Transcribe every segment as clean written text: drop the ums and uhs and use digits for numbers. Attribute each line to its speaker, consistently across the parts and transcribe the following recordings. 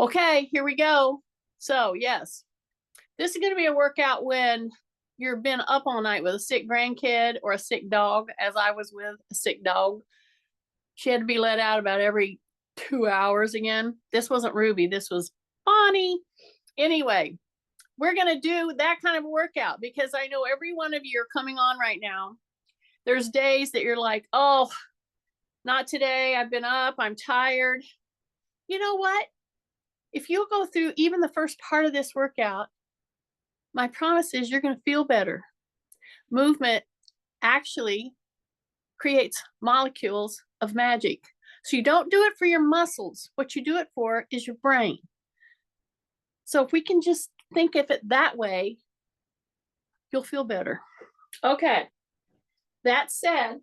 Speaker 1: Okay, here we go. So yes, this is going to be a workout when you've been up all night with a sick grandkid or a sick dog, as I was with a sick dog. She had to be let out about every 2 hours again. This wasn't Ruby, this was Bonnie. Anyway, we're going to do that kind of a workout because I know every one of you are coming on right now. There's days that you're like, oh, not today. I've been up. I'm tired. You know what? If you'll go through even the first part of this workout, my promise is you're going to feel better. Movement actually creates molecules of magic. So you don't do it for your muscles. What you do it for is your brain. So if we can just think of it that way, you'll feel better. Okay. That said,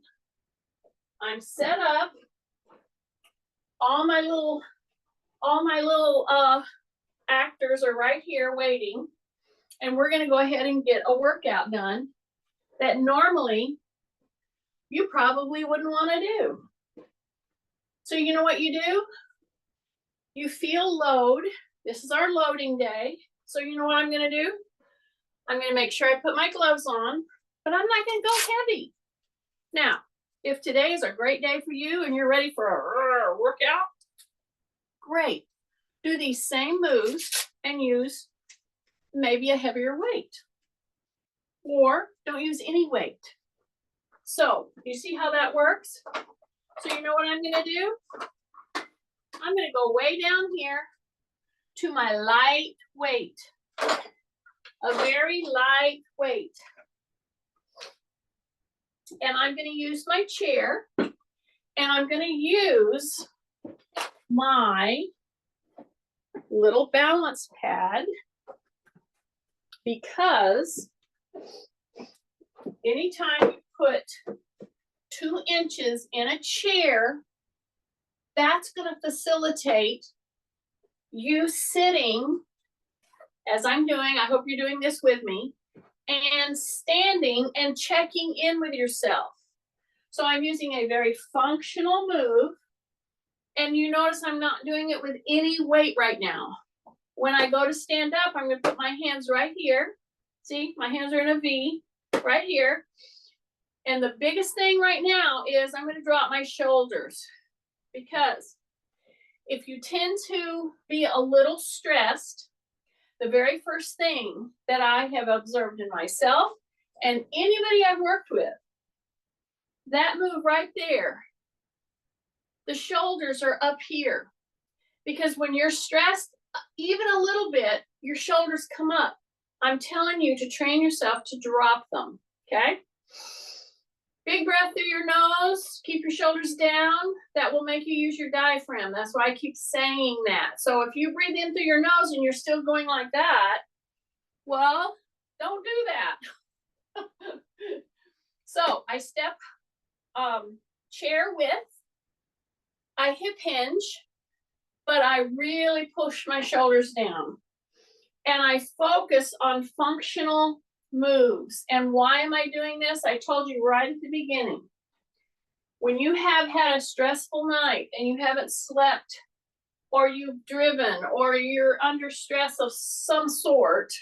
Speaker 1: I'm set up. All my little actors are right here waiting. And we're going to go ahead and get a workout done that normally you probably wouldn't want to do. So you know what you do? You feel load. This is our loading day. So you know what I'm going to do? I'm going to make sure I put my gloves on, but I'm not going to go heavy. Now, if today is a great day for you and you're ready for a workout, great. Do these same moves and use maybe a heavier weight. Or don't use any weight. So, you see how that works? So you know what I'm going to do? I'm going to go way down here to my light weight. A very light weight. And I'm going to use my chair. And I'm going to use my little balance pad. Because anytime you put 2 inches in a chair, that's going to facilitate you sitting, as I'm doing, I hope you're doing this with me, and standing and checking in with yourself. So I'm using a very functional move, and you notice I'm not doing it with any weight right now. When I go to stand up, I'm going to put my hands right here. See, my hands are in a V right here. And the biggest thing right now is I'm going to drop my shoulders, because if you tend to be a little stressed, the very first thing that I have observed in myself and anybody I've worked with, that move right there, the shoulders are up here. Because when you're stressed, even a little bit, your shoulders come up. I'm telling you to train yourself to drop them, okay? Big breath through your nose. Keep your shoulders down. That will make you use your diaphragm. That's why I keep saying that. So if you breathe in through your nose and you're still going like that, well, don't do that. So I step chair width. I hip hinge, but I really push my shoulders down. And I focus on functional moves. And why am I doing this? I told you right at the beginning. When you have had a stressful night and you haven't slept, or you've driven, or you're under stress of some sort,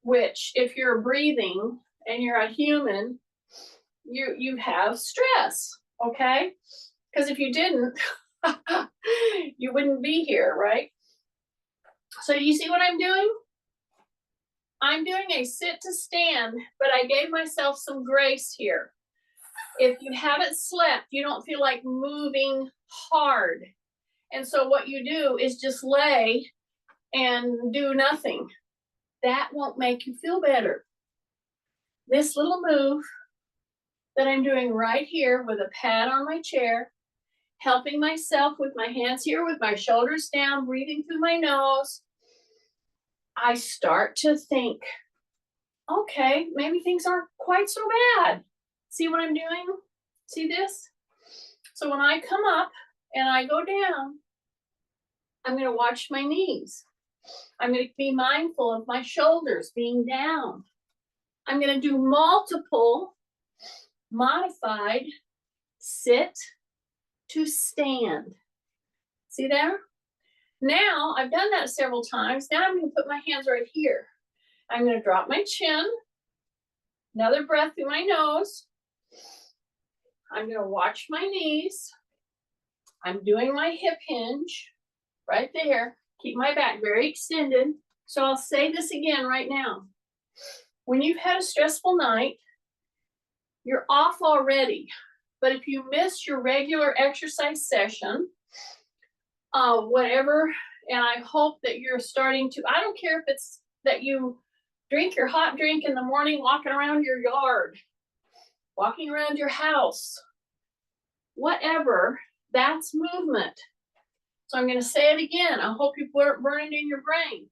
Speaker 1: which if you're breathing and you're a human, you have stress, okay? Because if you didn't, you wouldn't be here, right? So you see what I'm doing? I'm doing a sit to stand, but I gave myself some grace here. If you haven't slept, you don't feel like moving hard. And so what you do is just lay and do nothing. That won't make you feel better. This little move that I'm doing right here with a pad on my chair, helping myself with my hands here, with my shoulders down, breathing through my nose, I start to think, okay, maybe things aren't quite so bad. See what I'm doing? See this? So when I come up and I go down, I'm going to watch my knees. I'm going to be mindful of my shoulders being down. I'm going to do multiple modified sit to stand. See there? Now I've done that several times. Now I'm going to put my hands right here. I'm going to drop my chin. Another breath through my nose. I'm going to watch my knees. I'm doing my hip hinge right there. Keep my back very extended. So I'll say this again right now. When you've had a stressful night, you're off already. But if you miss your regular exercise session, whatever, and I hope that you're starting to, I don't care if it's that you drink your hot drink in the morning, walking around your yard, walking around your house, whatever, that's movement. So I'm going to say it again. I hope you burn it in your brain.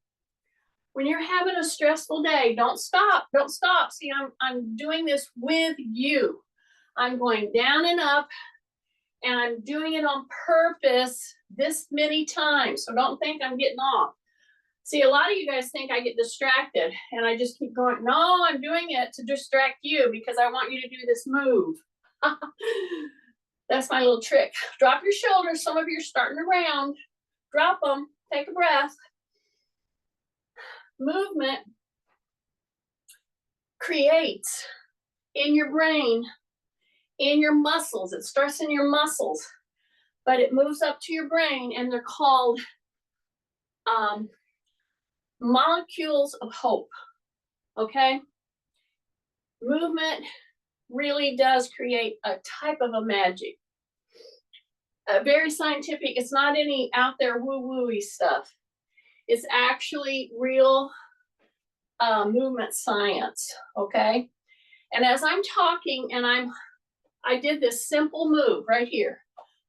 Speaker 1: When you're having a stressful day, don't stop. Don't stop. See, I'm doing this with you. I'm going down and up, and I'm doing it on purpose this many times. So don't think I'm getting off. See, a lot of you guys think I get distracted, and I just keep going. No, I'm doing it to distract you because I want you to do this move. That's my little trick. Drop your shoulders. Some of you are starting to round. Drop them. Take a breath. Movement creates in your brain, in your muscles. It starts in your muscles, but it moves up to your brain, and they're called molecules of hope. Okay? Movement really does create a type of a magic. Very scientific. It's not any out there woo-woo-y stuff. It's actually real movement science, okay? And as I'm talking, and I did this simple move right here.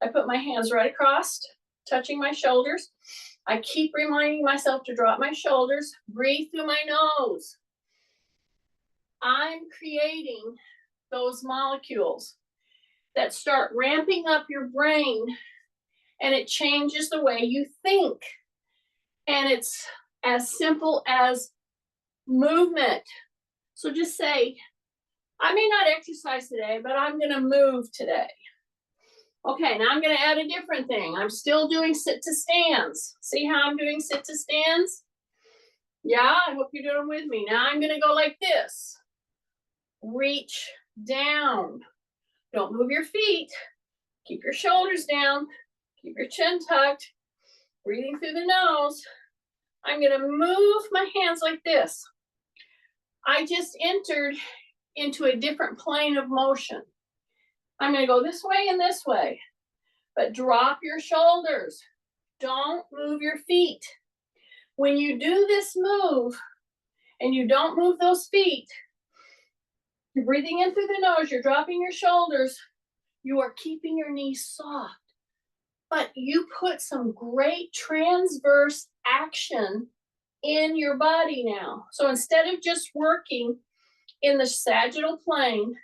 Speaker 1: I put my hands right across, touching my shoulders. I keep reminding myself to drop my shoulders, breathe through my nose. I'm creating those molecules that start ramping up your brain, and it changes the way you think. And it's as simple as movement. So just say, I may not exercise today, but I'm going to move today. Okay, now I'm going to add a different thing. I'm still doing sit to stands. See how I'm doing sit to stands? Yeah, I hope you're doing with me. Now I'm going to go like this. Reach down. Don't move your feet. Keep your shoulders down. Keep your chin tucked. Breathing through the nose. I'm going to move my hands like this. I just entered into a different plane of motion. I'm going to go this way and this way, but drop your shoulders. Don't move your feet. When you do this move and you don't move those feet, you're breathing in through the nose, you're dropping your shoulders, you are keeping your knees soft. But you put some great transverse action in your body now. So instead of just working in the sagittal plane,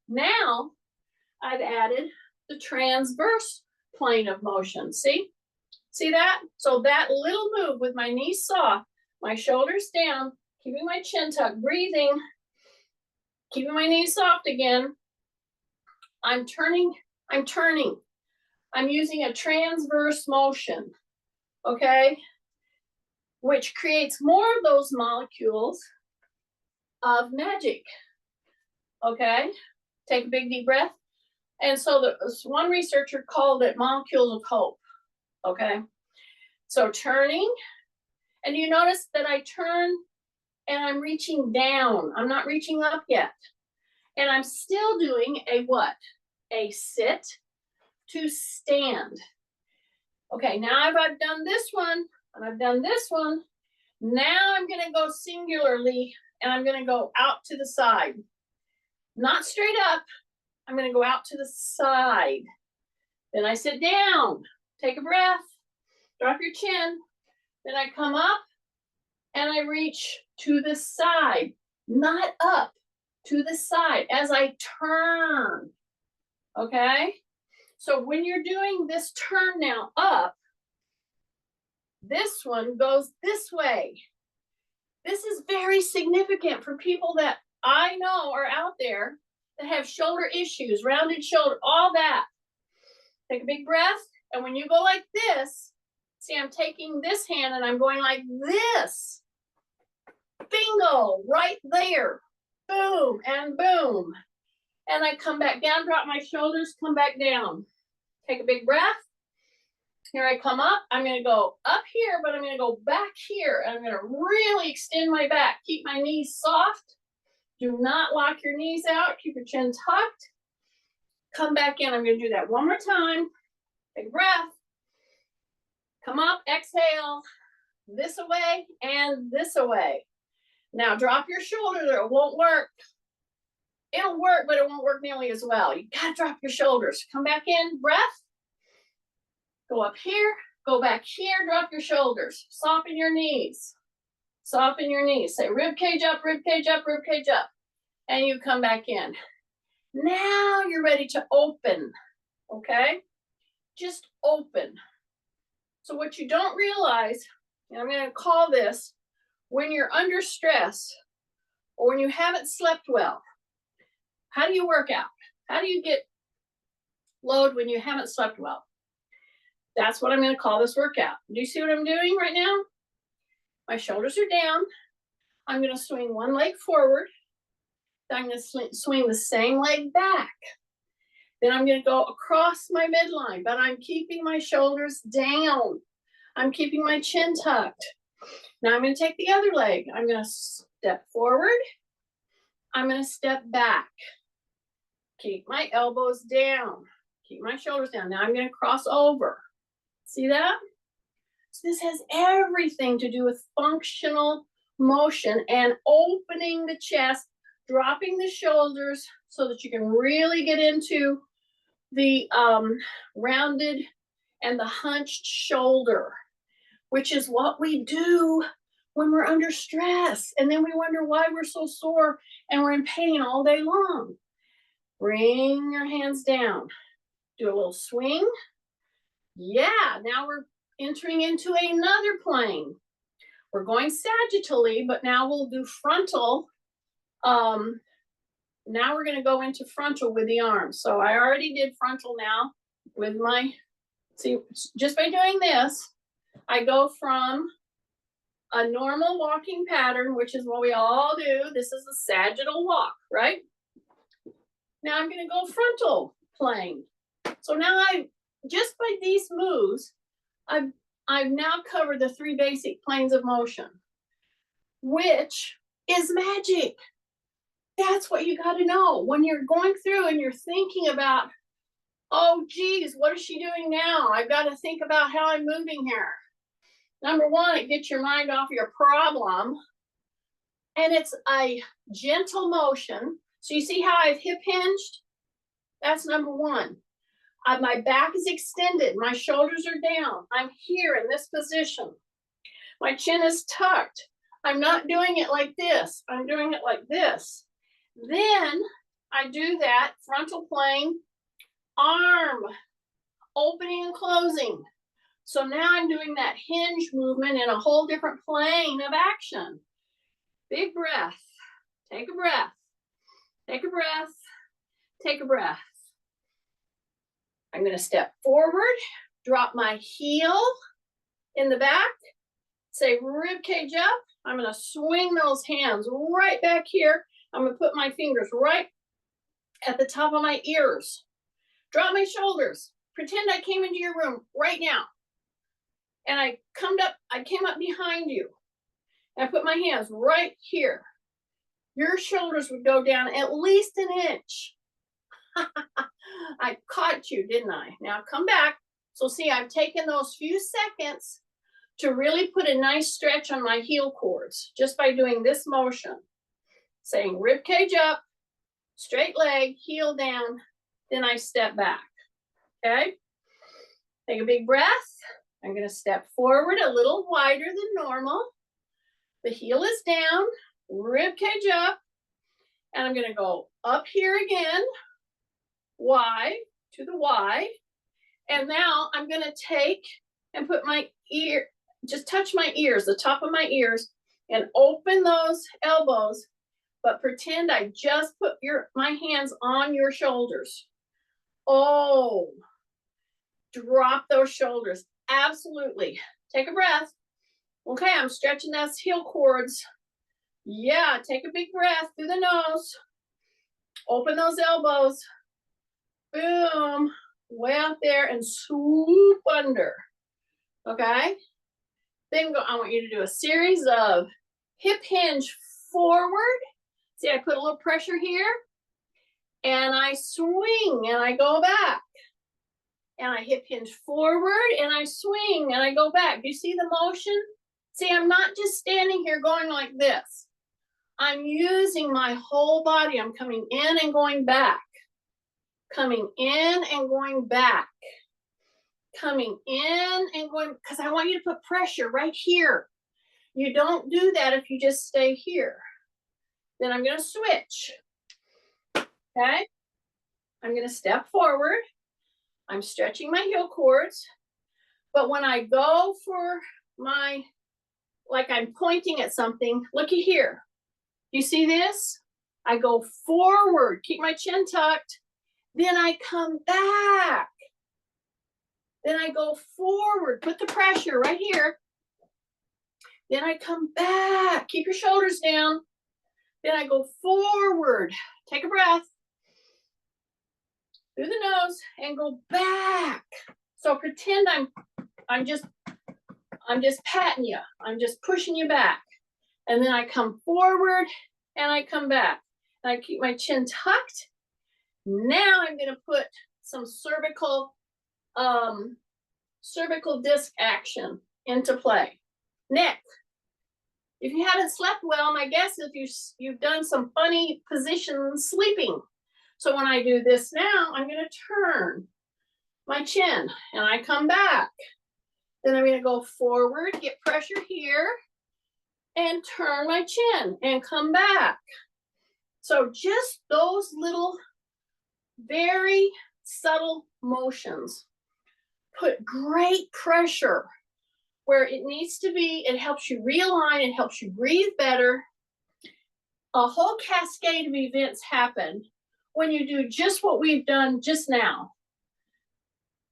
Speaker 1: now I've added the transverse plane of motion. See? See that? So that little move with my knees soft, my shoulders down, keeping my chin tucked, breathing, keeping my knees soft again. I'm turning. I'm using a transverse motion, okay? Which creates more of those molecules of magic, okay? Take a big deep breath. And so one researcher called it molecules of hope, okay? So turning, and you notice that I turn and I'm reaching down. I'm not reaching up yet. And I'm still doing a what? A sit to stand. Okay, now I've done this one, and I've done this one. Now I'm gonna go singularly, and I'm gonna go out to the side. Not straight up, I'm gonna go out to the side. Then I sit down, take a breath, drop your chin. Then I come up, and I reach to the side, not up, to the side as I turn, okay? So when you're doing this turn now up, this one goes this way. This is very significant for people that I know are out there that have shoulder issues, rounded shoulder, all that. Take a big breath, and when you go like this, See, I'm taking this hand and I'm going like this. Bingo, right there. Boom and boom. And I come back down, drop my shoulders, come back down. Take a big breath. Here I come up. I'm going to go up here, but I'm going to go back here. And I'm going to really extend my back. Keep my knees soft. Do not lock your knees out. Keep your chin tucked. Come back in. I'm going to do that one more time. Take a breath. Come up, exhale. This away and this away. Now drop your shoulders or it won't work. It'll work, but it won't work nearly as well. You got to drop your shoulders. Come back in, breath. Go up here, go back here, drop your shoulders. Soften your knees. Soften your knees. Say rib cage up, rib cage up, rib cage up. And you come back in. Now you're ready to open, okay? Just open. So what you don't realize, and I'm going to call this, when you're under stress or when you haven't slept well, how do you work out? How do you get load when you haven't slept well? That's what I'm going to call this workout. Do you see what I'm doing right now? My shoulders are down. I'm going to swing one leg forward. Then I'm going to swing the same leg back. Then I'm going to go across my midline, but I'm keeping my shoulders down. I'm keeping my chin tucked. Now I'm going to take the other leg. I'm going to step forward. I'm going to step back. Keep my elbows down. Keep my shoulders down. Now I'm going to cross over. See that? So this has everything to do with functional motion and opening the chest, dropping the shoulders so that you can really get into the rounded and the hunched shoulder, which is what we do when we're under stress. And then we wonder why we're so sore and we're in pain all day long. Bring your hands down. Do a little swing. Yeah, now we're entering into another plane. We're going sagittally, but now we'll do frontal. Now we're going to go into frontal with the arms. So I already did frontal now with my, see, just by doing this, I go from a normal walking pattern, which is what we all do. This is a sagittal walk, right? Now I'm going to go frontal plane. So now just by these moves, I've now covered the 3 basic planes of motion, which is magic. That's what you got to know. When you're going through and you're thinking about, oh, geez, what is she doing now? I've got to think about how I'm moving here. Number one, it gets your mind off your problem. And it's a gentle motion. So you see how I've hip hinged? That's number one. My back is extended. My shoulders are down. I'm here in this position. My chin is tucked. I'm not doing it like this. I'm doing it like this. Then I do that frontal plane, arm, opening and closing. So now I'm doing that hinge movement in a whole different plane of action. Big breath. Take a breath. Take a breath. Take a breath. I'm going to step forward, drop my heel in the back, say rib cage up. I'm going to swing those hands right back here. I'm going to put my fingers right at the top of my ears. Drop my shoulders. Pretend I came into your room right now. And I came up behind you. And I put my hands right here. Your shoulders would go down at least an inch. I caught you, didn't I? Now come back. So see, I've taken those few seconds to really put a nice stretch on my heel cords just by doing this motion. Saying rib cage up, straight leg, heel down, then I step back. Okay? Take a big breath. I'm going to step forward a little wider than normal. The heel is down, rib cage up, and I'm going to go up here again. Y to the Y. And now I'm going to take and put my ear, just touch my ears, the top of my ears, and open those elbows, but pretend I just put my hands on your shoulders. Oh, drop those shoulders. Absolutely. Take a breath. Okay, I'm stretching those heel cords. Yeah, take a big breath through the nose. Open those elbows. Boom. Way out there and swoop under. Okay? Then I want you to do a series of hip hinge forward. See, I put a little pressure here. And I swing and I go back. And I hip hinge forward and I swing and I go back. Do you see the motion? See, I'm not just standing here going like this. I'm using my whole body. I'm coming in and going back. Coming in and going back. Coming in and going, because I want you to put pressure right here. You don't do that if you just stay here. Then I'm going to switch. Okay? I'm going to step forward. I'm stretching my heel cords. But when I go for my, like I'm pointing at something, looky here. You see this? I go forward, keep my chin tucked. Then I come back. Then I go forward, put the pressure right here. Then I come back, keep your shoulders down. Then I go forward, take a breath. Through the nose and go back. So pretend I'm just patting you. I'm just pushing you back. And then I come forward and I come back. And I keep my chin tucked. Now I'm going to put some cervical disc action into play. Neck. If you haven't slept well, my guess is you've done some funny positions sleeping. So when I do this now, I'm going to turn my chin and I come back. Then I'm going to go forward, get pressure here, and turn my chin and come back. So just those little very subtle motions put great pressure where it needs to be. It helps you realign, it helps you breathe better. A whole cascade of events happen when you do just what we've done just now.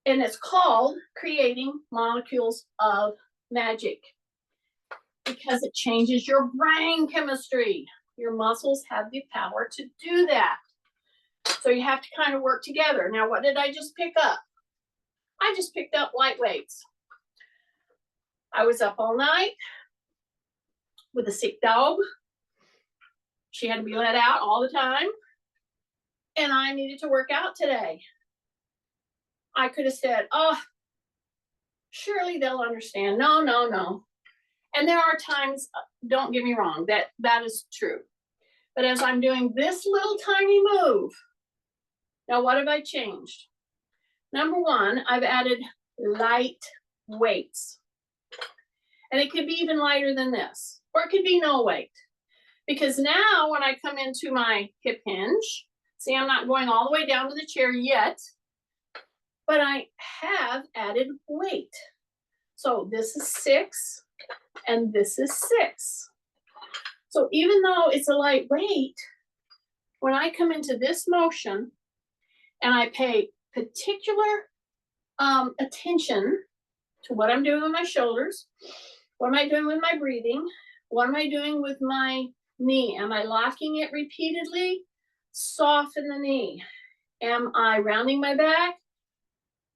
Speaker 1: And it's called creating molecules of magic because it changes your brain chemistry. Your muscles have the power to do that. So you have to kind of work together. Now, what did I just pick up? I just picked up light weights. I was up all night with a sick dog. She had to be let out all the time. And I needed to work out today. I could have said, oh, surely they'll understand. No, no, no. And there are times, don't get me wrong, that is true. But as I'm doing this little tiny move, now what have I changed? Number one, I've added light weights. And it could be even lighter than this, or it could be no weight. Because now when I come into my hip hinge, see, I'm not going all the way down to the chair yet, but I have added weight. So this is 6 and this is 6. So even though it's a light weight, when I come into this motion and I pay particular attention to what I'm doing with my shoulders, what am I doing with my breathing, what am I doing with my knee? Am I locking it repeatedly? Soften the knee. Am I rounding my back?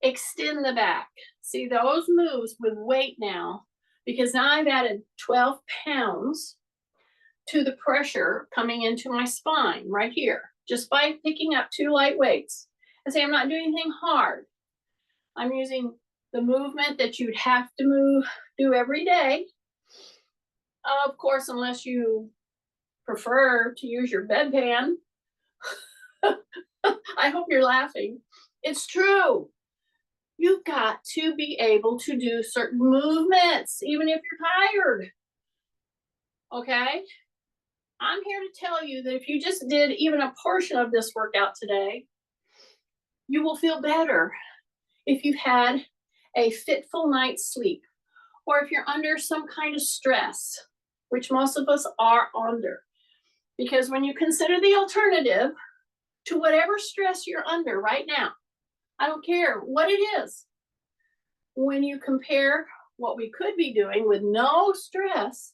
Speaker 1: Extend the back. See those moves with weight now, because now I've added 12 pounds to the pressure coming into my spine right here, just by picking up 2 light weights. And say I'm not doing anything hard. I'm using the movement that you'd have to do every day. Of course, unless you prefer to use your bedpan. I hope you're laughing. It's true. You've got to be able to do certain movements, even if you're tired. Okay? I'm here to tell you that if you just did even a portion of this workout today, you will feel better if you've had a fitful night's sleep, or if you're under some kind of stress, which most of us are under. Because when you consider the alternative to whatever stress you're under right now, I don't care what it is, when you compare what we could be doing with no stress,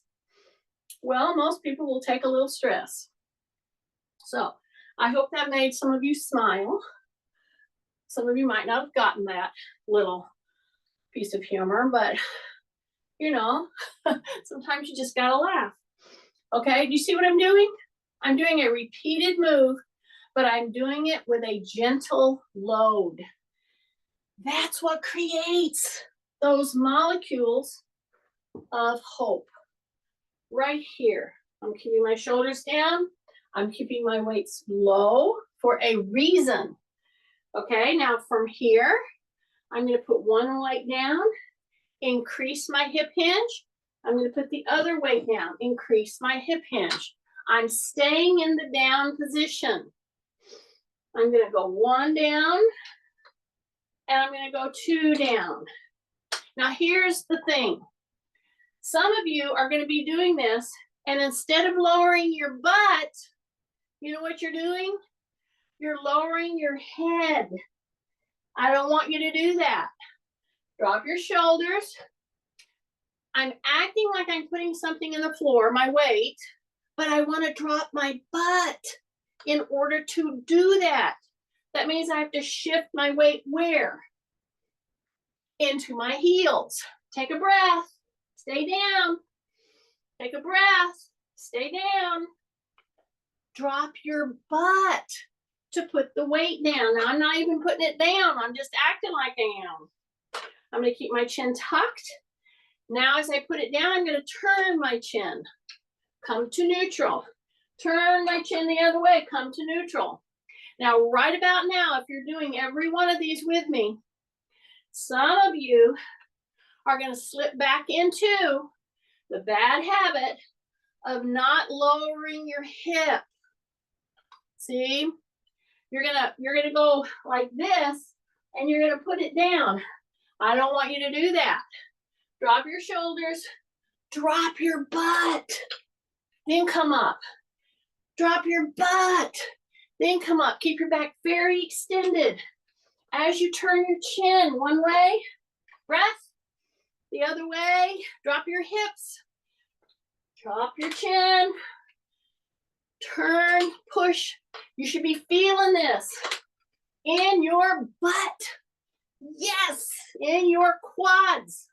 Speaker 1: well, most people will take a little stress. So I hope that made some of you smile. Some of you might not have gotten that little piece of humor, but you know, sometimes you just gotta laugh. Okay, do you see what I'm doing? I'm doing a repeated move, but I'm doing it with a gentle load. That's what creates those molecules of hope. Right here. I'm keeping my shoulders down. I'm keeping my weights low for a reason. Okay, now from here, I'm going to put one weight down, increase my hip hinge. I'm going to put the other weight down, increase my hip hinge. I'm staying in the down position. I'm going to go one down, and I'm going to go two down. Now, here's the thing. Some of you are going to be doing this, and instead of lowering your butt, you know what you're doing? You're lowering your head. I don't want you to do that. Drop your shoulders. I'm acting like I'm putting something in the floor, my weight, but I want to drop my butt in order to do that. That means I have to shift my weight where? Into my heels. Take a breath. Stay down. Take a breath. Stay down. Drop your butt to put the weight down. Now, I'm not even putting it down. I'm just acting like I am. I'm going to keep my chin tucked. Now, as I put it down, I'm going to turn my chin. Come to neutral. Turn my chin the other way. Come to neutral. Now, right about now, if you're doing every one of these with me, some of you are going to slip back into the bad habit of not lowering your hip. See? You're gonna go like this, and you're gonna put it down. I don't want you to do that. Drop your shoulders, drop your butt, then come up. Drop your butt, then come up. Keep your back very extended. As you turn your chin one way, breath, the other way, drop your hips, drop your chin, turn, push. You should be feeling this in your butt. Yes, in your quads.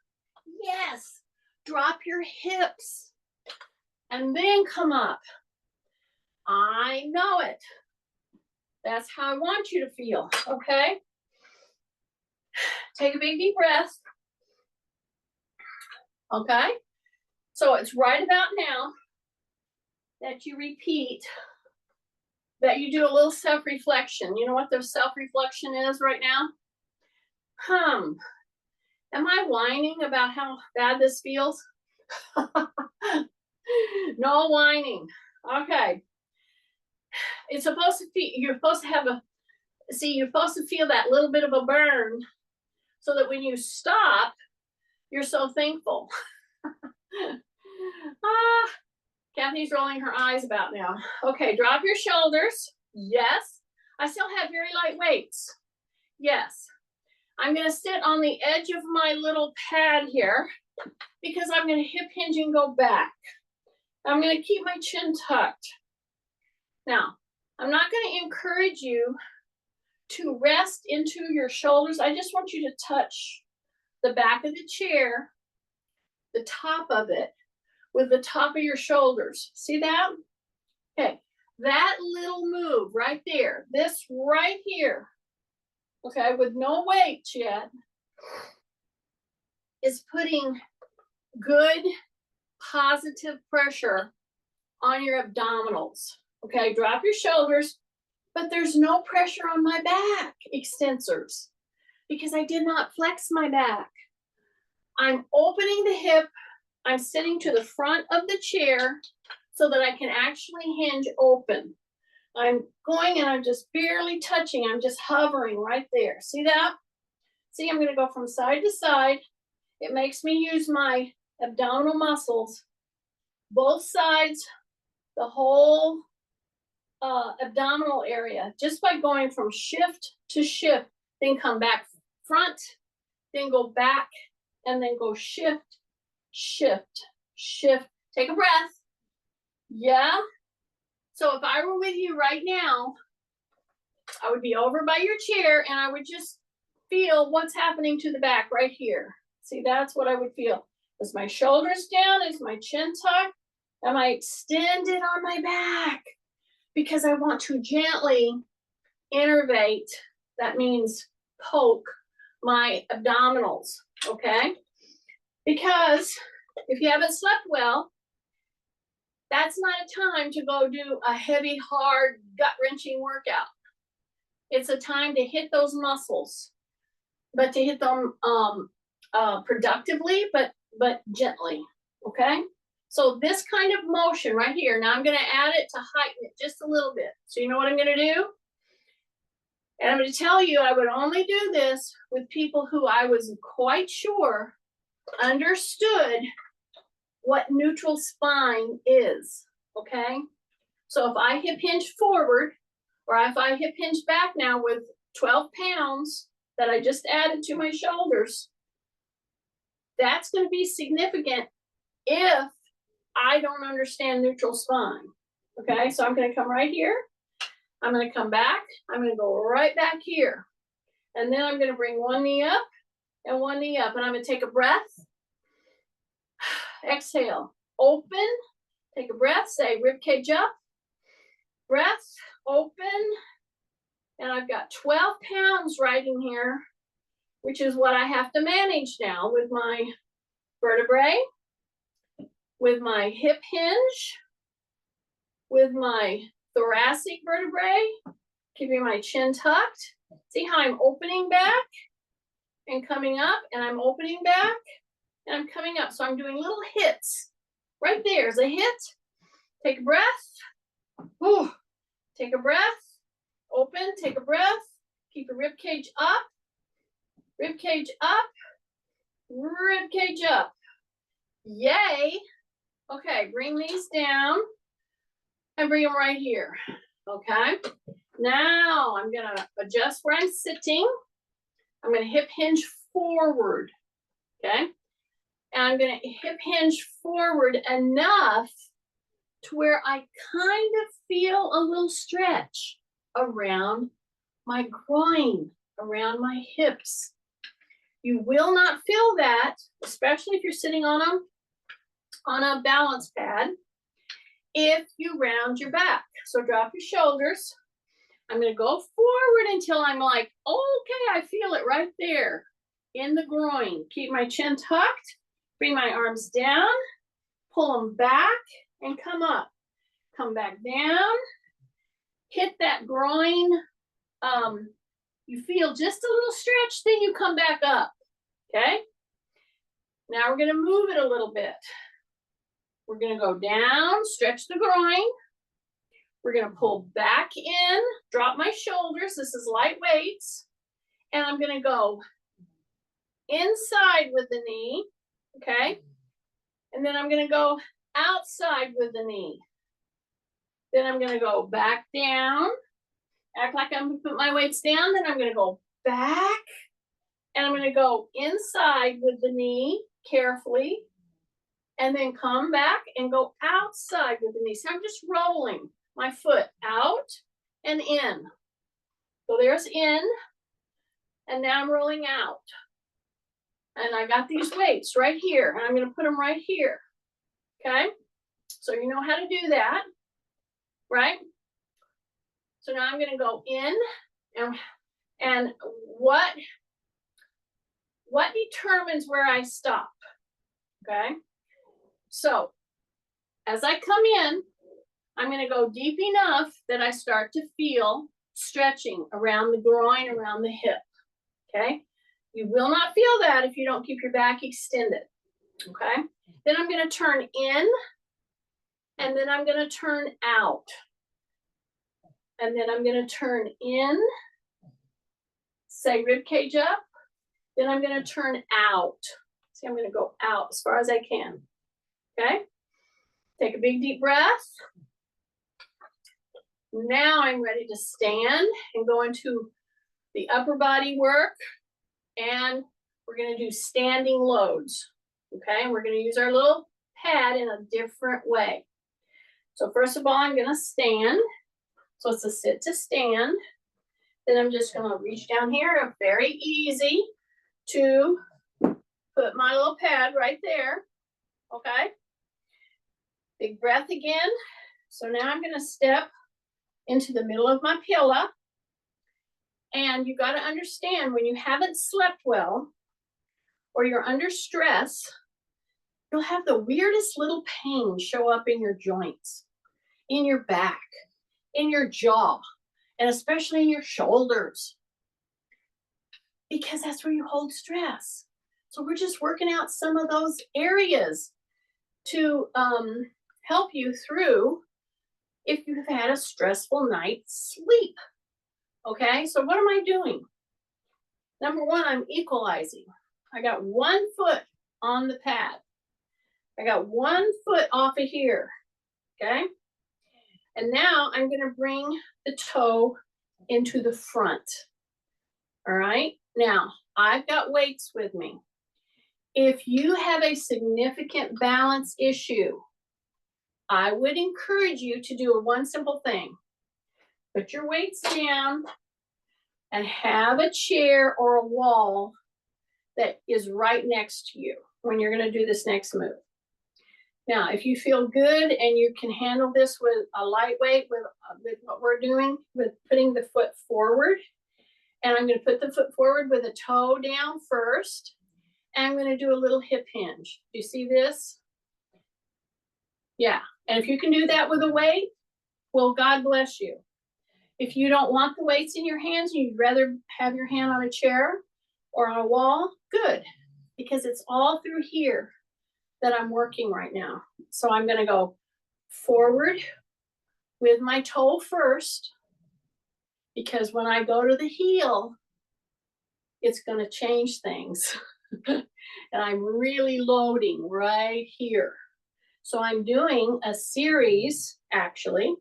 Speaker 1: Yes, drop your hips and then come up. I know it. That's how I want you to feel, okay? Take a big deep breath. Okay? So it's right about now that you repeat, that you do a little self-reflection. You know what the self-reflection is right now? Am I whining about how bad this feels? No whining. Okay. It's supposed to feel, you're supposed to have you're supposed to feel that little bit of a burn so that when you stop, you're so thankful. Kathy's rolling her eyes about now. Okay, drop your shoulders. Yes. I still have very light weights. Yes. I'm going to sit on the edge of my little pad here because I'm going to hip hinge and go back. I'm going to keep my chin tucked. Now, I'm not going to encourage you to rest into your shoulders. I just want you to touch the back of the chair, the top of it, with the top of your shoulders. See that? Okay, that little move right there, this right here, okay, with no weight yet, is putting good, positive pressure on your abdominals. Okay, drop your shoulders, but there's no pressure on my back extensors because I did not flex my back. I'm opening the hip. I'm sitting to the front of the chair so that I can actually hinge open. I'm going and I'm just barely touching. I'm just hovering right there. See that? See, I'm going to go from side to side. It makes me use my abdominal muscles, both sides, the whole abdominal area, just by going from shift to shift, then come back front then go back, and then go shift, shift, shift. Take a breath. Yeah. So if I were with you right now, I would be over by your chair and I would just feel what's happening to the back right here. See, that's what I would feel. Is my shoulders down? Is my chin tucked? Am I extended on my back? Because I want to gently innervate, that means poke, my abdominals, okay? Because if you haven't slept well, that's not a time to go do a heavy, hard, gut-wrenching workout. It's a time to hit those muscles, but to hit them productively, but gently, okay? So this kind of motion right here, now I'm gonna add it to heighten it just a little bit. So you know what I'm gonna do? And I'm gonna tell you, I would only do this with people who I was quite sure understood what neutral spine is, okay? So if I hip hinge forward, or if I hip hinge back now with 12 pounds that I just added to my shoulders, that's gonna be significant if I don't understand neutral spine, okay? So I'm gonna come right here, I'm gonna come back, I'm gonna go right back here, and then I'm gonna bring one knee up and one knee up, and I'm gonna take a breath, exhale, open, take a breath, say rib cage up, breath, open, and I've got 12 pounds right in here, which is what I have to manage now with my vertebrae, with my hip hinge, with my thoracic vertebrae, keeping my chin tucked. See how I'm opening back and coming up, and I'm opening back and I'm coming up. So I'm doing little hits. Right there's a hit. Take a breath. Whew. Take a breath. Open, take a breath. Keep your rib cage up. Rib cage up. Rib cage up. Yay. Okay, bring these down and bring them right here. Okay. Now I'm gonna adjust where I'm sitting. I'm gonna hip hinge forward. Okay. And I'm gonna hip hinge forward enough to where I kind of feel a little stretch around my groin, around my hips. You will not feel that, especially if you're sitting on a balance pad, if you round your back. So drop your shoulders. I'm gonna go forward until I'm like, okay, I feel it right there in the groin. Keep my chin tucked, bring my arms down, pull them back, and come up. Come back down, hit that groin. You feel just a little stretch, then you come back up, okay? Now we're gonna move it a little bit. We're gonna go down, stretch the groin. We're gonna pull back in, drop my shoulders. This is light weights. And I'm gonna go inside with the knee, okay? And then I'm gonna go outside with the knee. Then I'm gonna go back down, act like I'm gonna put my weights down, then I'm gonna go back, and I'm gonna go inside with the knee carefully, and then come back and go outside with the knee. So I'm just rolling my foot out and in. So there's in, and now I'm rolling out. And I got these weights right here, and I'm gonna put them right here, okay? So you know how to do that, right? So now I'm gonna go in, and what determines where I stop, okay? So as I come in, I'm gonna go deep enough that I start to feel stretching around the groin, around the hip, okay? You will not feel that if you don't keep your back extended, okay? Then I'm gonna turn in, and then I'm gonna turn out. And then I'm gonna turn in, say rib cage up, then I'm gonna turn out. See, I'm gonna go out as far as I can, okay? Take a big deep breath. Now I'm ready to stand and go into the upper body work and we're going to do standing loads. Okay, we're going to use our little pad in a different way. So first of all, I'm going to stand. So it's a sit to stand. Then I'm just going to reach down here. Very easy to put my little pad right there. Okay. Big breath again. So now I'm going to step into the middle of my pillow. And you got to understand, when you haven't slept well or you're under stress, you'll have the weirdest little pain show up in your joints, in your back, in your jaw, and especially in your shoulders, because that's where you hold stress. So we're just working out some of those areas to help you through if you've had a stressful night's sleep. Okay, so what am I doing? Number one, I'm equalizing. I got one foot on the pad. I got one foot off of here, okay? And now I'm gonna bring the toe into the front, all right? Now, I've got weights with me. If you have a significant balance issue, I would encourage you to do one simple thing. Put your weights down and have a chair or a wall that is right next to you when you're gonna do this next move. Now, if you feel good and you can handle this with a lightweight, with what we're doing, with putting the foot forward, and I'm gonna put the foot forward with a toe down first, and I'm gonna do a little hip hinge. Do you see this? Yeah, and if you can do that with a weight, well, God bless you. If you don't want the weights in your hands, you'd rather have your hand on a chair or on a wall, good, because it's all through here that I'm working right now. So I'm gonna go forward with my toe first, because when I go to the heel, it's gonna change things. And I'm really loading right here. So I'm doing a series, actually,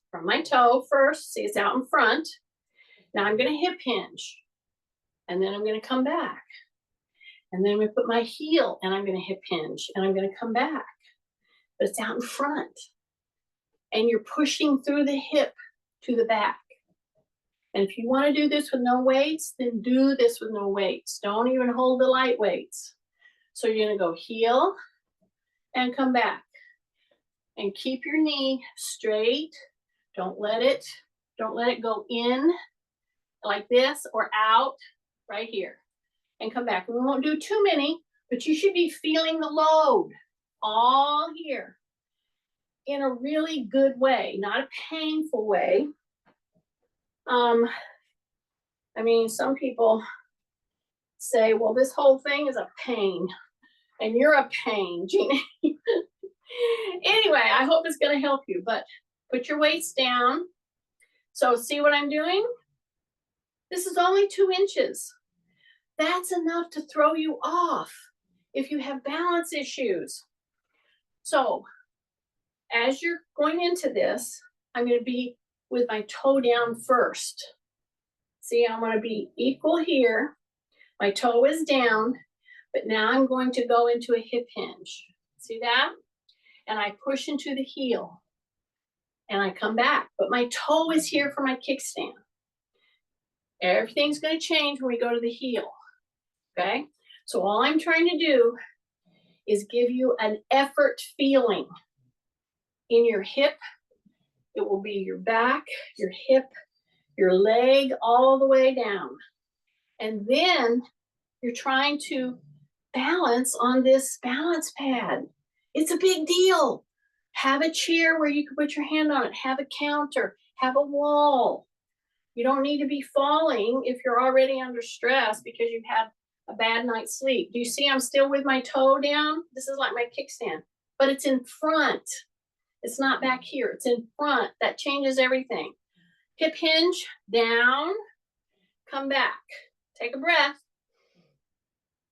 Speaker 1: from my toe first. See, it's out in front. Now I'm gonna hip hinge, and then I'm gonna come back. And then I'm gonna put my heel and I'm gonna hip hinge and I'm gonna come back. But it's out in front. And you're pushing through the hip to the back. And if you wanna do this with no weights, then do this with no weights. Don't even hold the light weights. So you're gonna go heel and come back. And keep your knee straight. Don't let it go in like this or out right here. And come back. And we won't do too many, but you should be feeling the load all here in a really good way, not a painful way. I mean, some people say, well, this whole thing is a pain, and you're a pain, Jeannie. Anyway, I hope it's going to help you, but put your weights down. So see what I'm doing? This is only 2 inches. That's enough to throw you off if you have balance issues. So as you're going into this, I'm going to be with my toe down first. See, I'm going to be equal here. My toe is down, but now I'm going to go into a hip hinge. See that? And I push into the heel and I come back, but my toe is here for my kickstand. Everything's going to change when we go to the heel. Okay, so all I'm trying to do is give you an effort feeling in your hip. It will be your back, your hip, your leg, all the way down. And then you're trying to balance on this balance pad. It's a big deal. Have a chair where you can put your hand on it. Have a counter. Have a wall. You don't need to be falling if you're already under stress because you've had a bad night's sleep. Do you see I'm still with my toe down? This is like my kickstand, but it's in front. It's not back here, it's in front. That changes everything. Hip hinge, down, come back. Take a breath.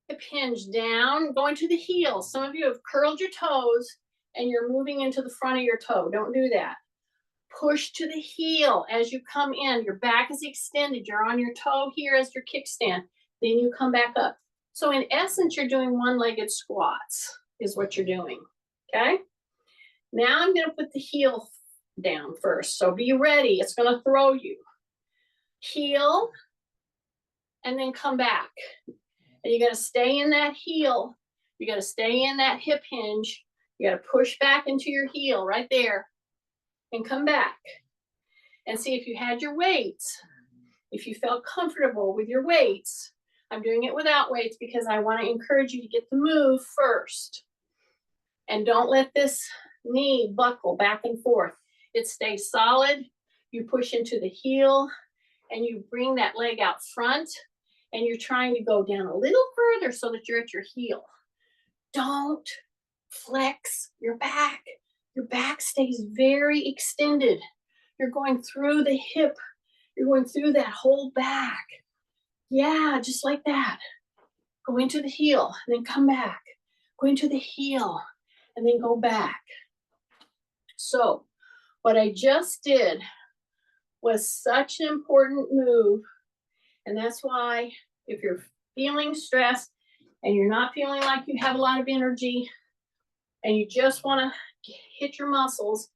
Speaker 1: Hip hinge down, going to the heel. Some of you have curled your toes and you're moving into the front of your toe. Don't do that. Push to the heel as you come in. Your back is extended. You're on your toe here as your kickstand. Then you come back up. So in essence, you're doing one-legged squats is what you're doing, okay? Now I'm gonna put the heel down first. So be ready, it's gonna throw you. Heel, and then come back. And you gotta stay in that heel. You gotta stay in that hip hinge. You gotta push back into your heel right there and come back. And see if you had your weights, if you felt comfortable with your weights. I'm doing it without weights because I want to encourage you to get the move first. And don't let this knee buckle back and forth. It stays solid. You push into the heel and you bring that leg out front and you're trying to go down a little further so that you're at your heel. Don't flex your back. Your back stays very extended. You're going through the hip. You're going through that whole back. Yeah, just like that. Go into the heel, and then come back. Go into the heel, and then go back. So, what I just did was such an important move, and that's why if you're feeling stressed and you're not feeling like you have a lot of energy and you just want to hit your muscles,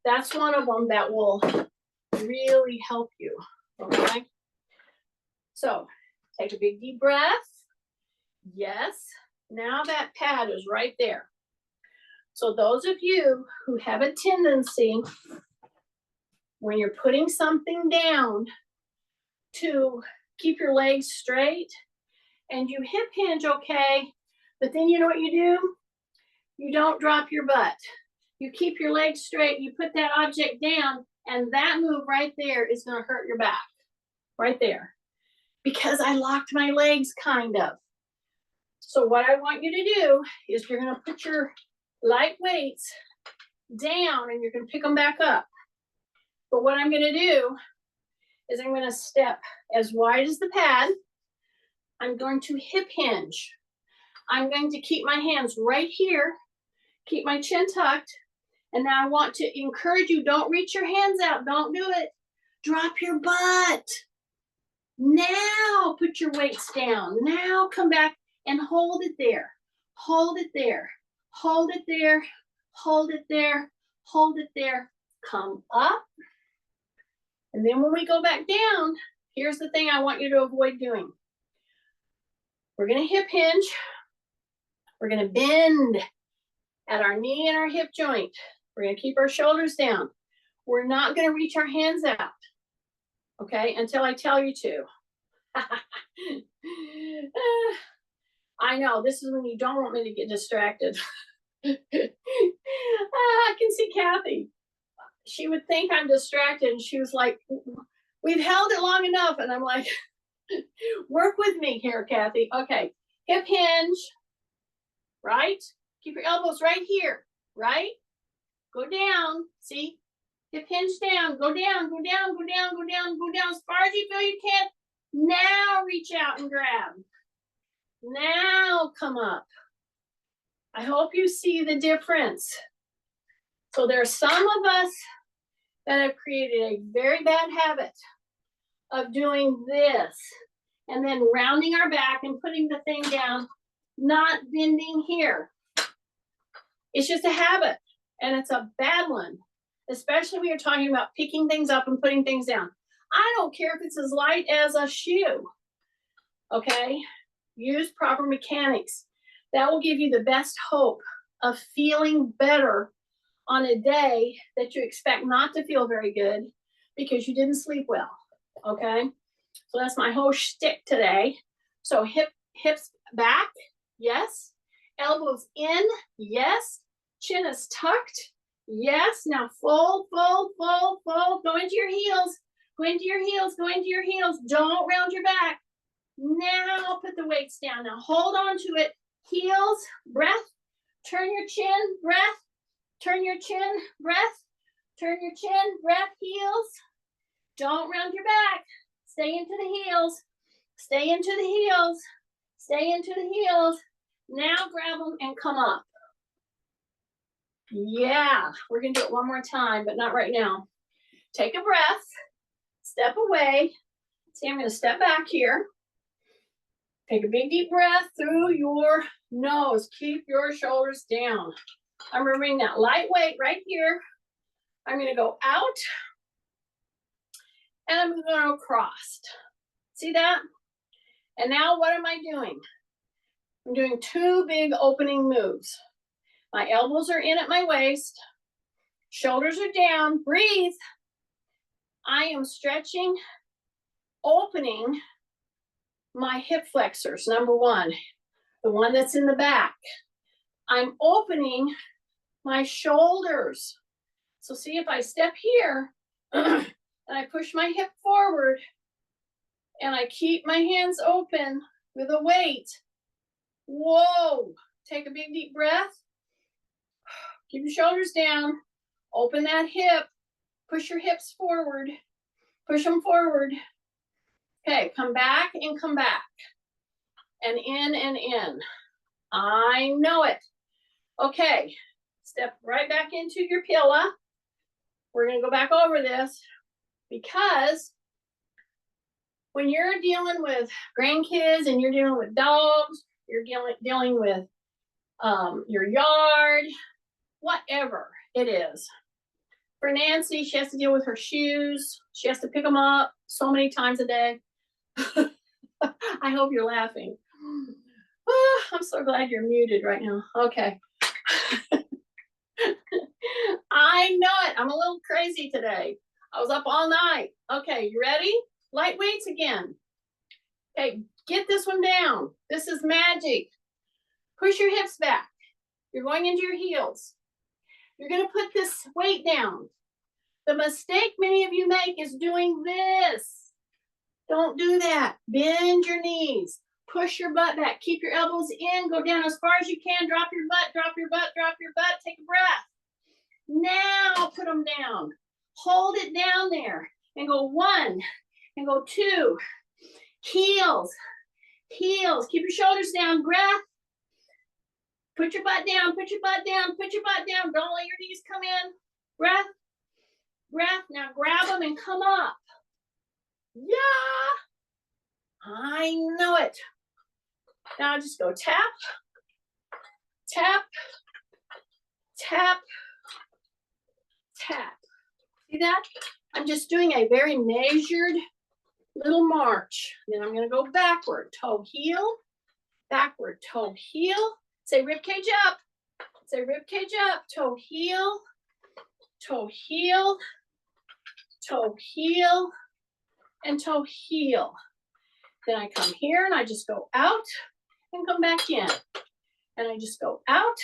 Speaker 1: that's one of them that will really help you, okay? So, take a big deep breath. Yes. Now that pad is right there. So those of you who have a tendency when you're putting something down to keep your legs straight and you hip hinge okay, but then you know what you do? You don't drop your butt. You keep your legs straight, you put that object down, and that move right there is going to hurt your back. Right there. Because I locked my legs kind of. So what I want you to do is you're going to put your light weights down and you're going to pick them back up. But what I'm going to do is I'm going to step as wide as the pad. I'm going to hip hinge. I'm going to keep my hands right here, keep my chin tucked. And now I want to encourage you, don't reach your hands out. Don't do it. Drop your butt. Now put your weights down. Now come back and hold it there. Hold it there. Hold it there. Hold it there. Hold it there. Come up. And then when we go back down, here's the thing I want you to avoid doing. We're going to hip hinge. We're going to bend at our knee and our hip joint. We're going to keep our shoulders down. We're not going to reach our hands out. Okay, until I tell you to. I know, this is when you don't want me to get distracted. I can see Kathy. She would think I'm distracted, and she was like, we've held it long enough. And I'm like, work with me here, Kathy. Okay, hip hinge, right? Keep your elbows right here, right? Go down, see? Hip hinge down, go down, go down, go down, go down, go down as far as you feel you can. Now reach out and grab. Now come up. I hope you see the difference. So there are some of us that have created a very bad habit of doing this and then rounding our back and putting the thing down, not bending here. It's just a habit, and it's a bad one. Especially when you're talking about picking things up and putting things down. I don't care if it's as light as a shoe, okay? Use proper mechanics. That will give you the best hope of feeling better on a day that you expect not to feel very good because you didn't sleep well, okay? So that's my whole shtick today. So hips back, yes. Elbows in, yes. Chin is tucked. Yes, now fold, fold, fold, fold. Go into your heels. Go into your heels. Go into your heels. Don't round your back. Now put the weights down. Now hold on to it. Heels, breath. Turn your chin, breath. Turn your chin, breath. Turn your chin, breath, heels. Don't round your back. Stay into the heels. Stay into the heels. Stay into the heels. Now grab them and come up. Yeah, we're going to do it one more time, but not right now. Take a breath, step away. See, I'm going to step back here. Take a big deep breath through your nose. Keep your shoulders down. I'm gonna bring that light weight right here. I'm gonna go out and I'm gonna go across. See that? And now what am I doing? I'm doing two big opening moves. My elbows are in at my waist. Shoulders are down. Breathe. I am stretching, opening my hip flexors, number one, the one that's in the back. I'm opening my shoulders. So see, if I step here and I push my hip forward and I keep my hands open with a weight. Whoa, take a big deep breath. Keep your shoulders down. Open that hip. Push your hips forward. Push them forward. Okay, come back and come back. And in and in. I know it. Okay, step right back into your pillow. We're gonna go back over this because when you're dealing with grandkids and you're dealing with dogs, you're dealing with your yard, whatever it is. For Nancy, she has to deal with her shoes. She has to pick them up so many times a day. I hope you're laughing. Oh, I'm so glad you're muted right now. Okay. I know it. I'm a little crazy today. I was up all night. Okay, you ready? Light weights again. Okay, get this one down. This is magic. Push your hips back. You're going into your heels. You're going to put this weight down. The mistake many of you make is doing this. Don't do that. Bend your knees. Push your butt back. Keep your elbows in. Go down as far as you can. Drop your butt, drop your butt, drop your butt. Take a breath. Now put them down. Hold it down there. And go one. And go two. Heels. Heels. Keep your shoulders down. Breath. Put your butt down. Put your butt down. Put your butt down. Don't let your knees come in. Breath. Breath. Now grab them and come up. Yeah. I know it. Now just go tap, tap, tap, tap. See that? I'm just doing a very measured little march. Then I'm going to go backward, toe, heel, backward, toe, heel. Say rib cage up. Say rib cage up, toe, heel, toe, heel, toe, heel, and toe, heel. Then I come here and I just go out and come back in. And I just go out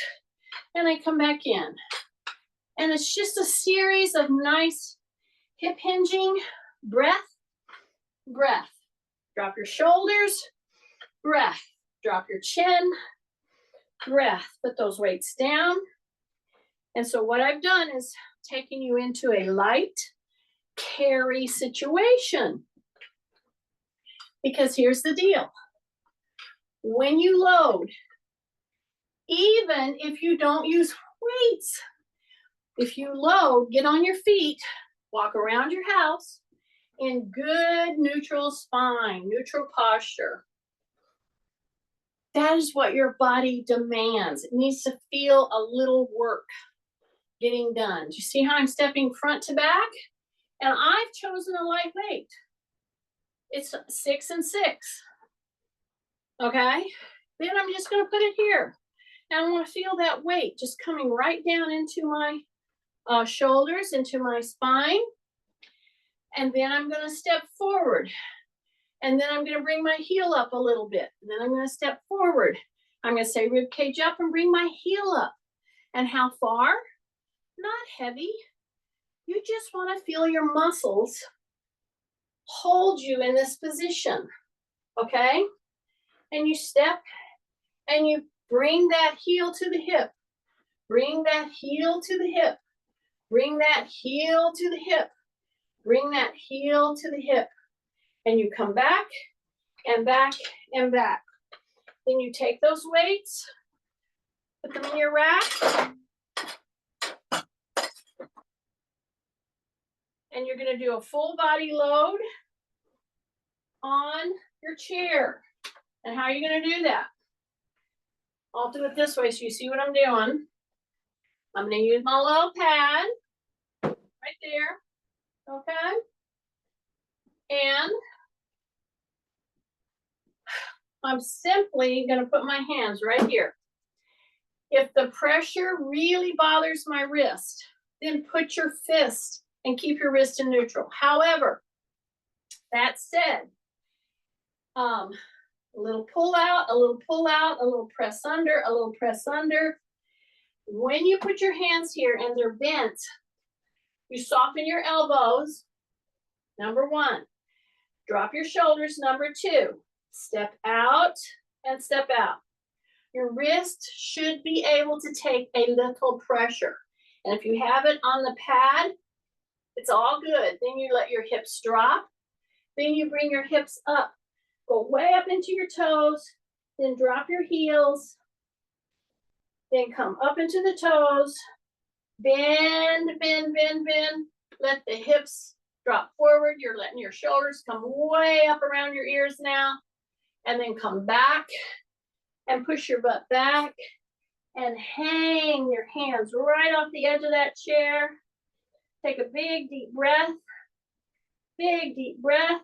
Speaker 1: and I come back in. And it's just a series of nice hip hinging, breath, breath. Drop your shoulders, breath. Drop your chin, breath. Put those weights down. And so what I've done is taking you into a light carry situation. Because here's the deal. When you load, even if you don't use weights, if you load, get on your feet, walk around your house in good neutral spine, neutral posture. That is what your body demands. It needs to feel a little work getting done. Do you see how I'm stepping front to back? And I've chosen a light weight. It's 6 and 6. Okay? Then I'm just going to put it here. And I want to feel that weight just coming right down into my shoulders, into my spine. And then I'm going to step forward. And then I'm going to bring my heel up a little bit. And then I'm going to step forward. I'm going to say rib cage up and bring my heel up. And how far? Not heavy. You just want to feel your muscles hold you in this position. Okay? And you step and you bring that heel to the hip. Bring that heel to the hip. Bring that heel to the hip. Bring that heel to the hip. And you come back and back and back. Then you take those weights, put them in your rack, and you're going to do a full body load on your chair. And how are you going to do that? I'll do it this way so you see what I'm doing. I'm going to use my little pad right there. Okay. And I'm simply going to put my hands right here. If the pressure really bothers my wrist, then put your fist and keep your wrist in neutral. However, that said, a little pull out, a little pull out, a little press under, a little press under. When you put your hands here and they're bent, you soften your elbows. Number one, drop your shoulders. Number two, step out and step out. Your wrist should be able to take a little pressure. And if you have it on the pad, it's all good. Then you let your hips drop. Then you bring your hips up. Go way up into your toes. Then drop your heels. Then come up into the toes. Bend, bend, bend, bend. Let the hips drop forward. You're letting your shoulders come way up around your ears now. And then come back and push your butt back and hang your hands right off the edge of that chair. Take a big, deep breath. Big, deep breath.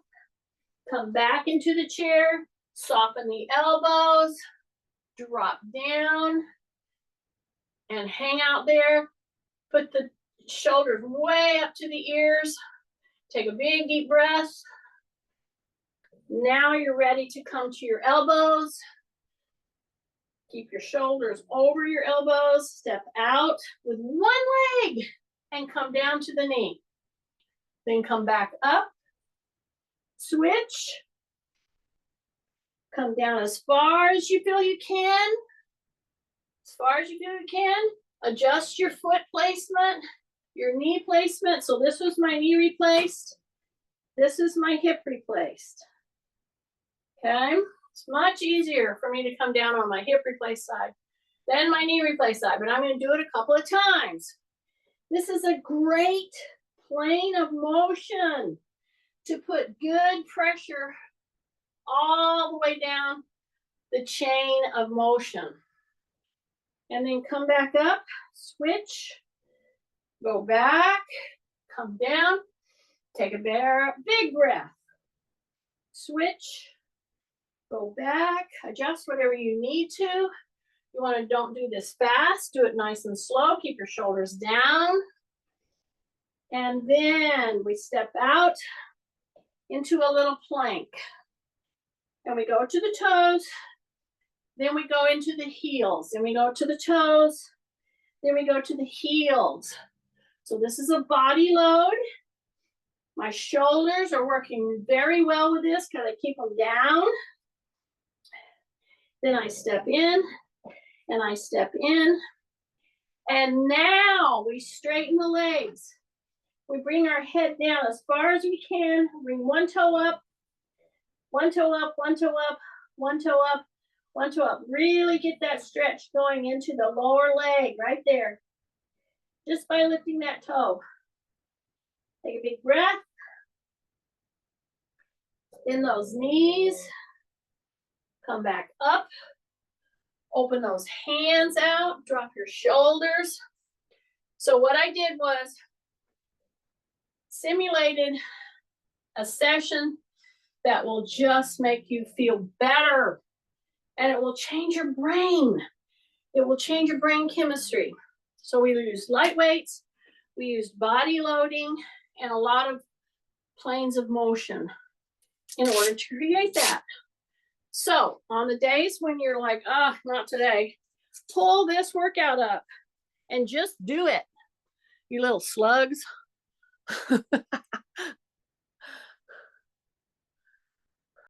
Speaker 1: Come back into the chair. Soften the elbows. Drop down and hang out there. Put the shoulders way up to the ears. Take a big, deep breath. Now you're ready to come to your elbows. Keep your shoulders over your elbows. Step out with one leg and come down to the knee. Then come back up. Switch. Come down as far as you feel you can. As far as you feel you can. Adjust your foot placement, your knee placement. So this was my knee replaced. This is my hip replaced. Okay. It's much easier for me to come down on my hip replaced side than my knee replaced side, but I'm going to do it a couple of times. This is a great plane of motion to put good pressure all the way down the chain of motion. And then come back up, switch, go back, come down, take a big breath, switch, go back, adjust whatever you need to. You want to, don't do this fast, do it nice and slow, keep your shoulders down. And then we step out into a little plank. And we go to the toes, then we go into the heels, then we go to the toes, then we go to the heels. So this is a body load. My shoulders are working very well with this because I keep them down. Then I step in and I step in. And now we straighten the legs. We bring our head down as far as we can. Bring one toe up, one toe up, one toe up, one toe up, one toe up. Really get that stretch going into the lower leg right there. Just by lifting that toe. Take a big breath. Bend those knees. Come back up. Open those hands out. Drop your shoulders. So what I did was simulated a session that will just make you feel better. And it will change your brain. It will change your brain chemistry. So we used light weights, we used body loading, and a lot of planes of motion in order to create that. So on the days when you're like, not today, pull this workout up and just do it, you little slugs.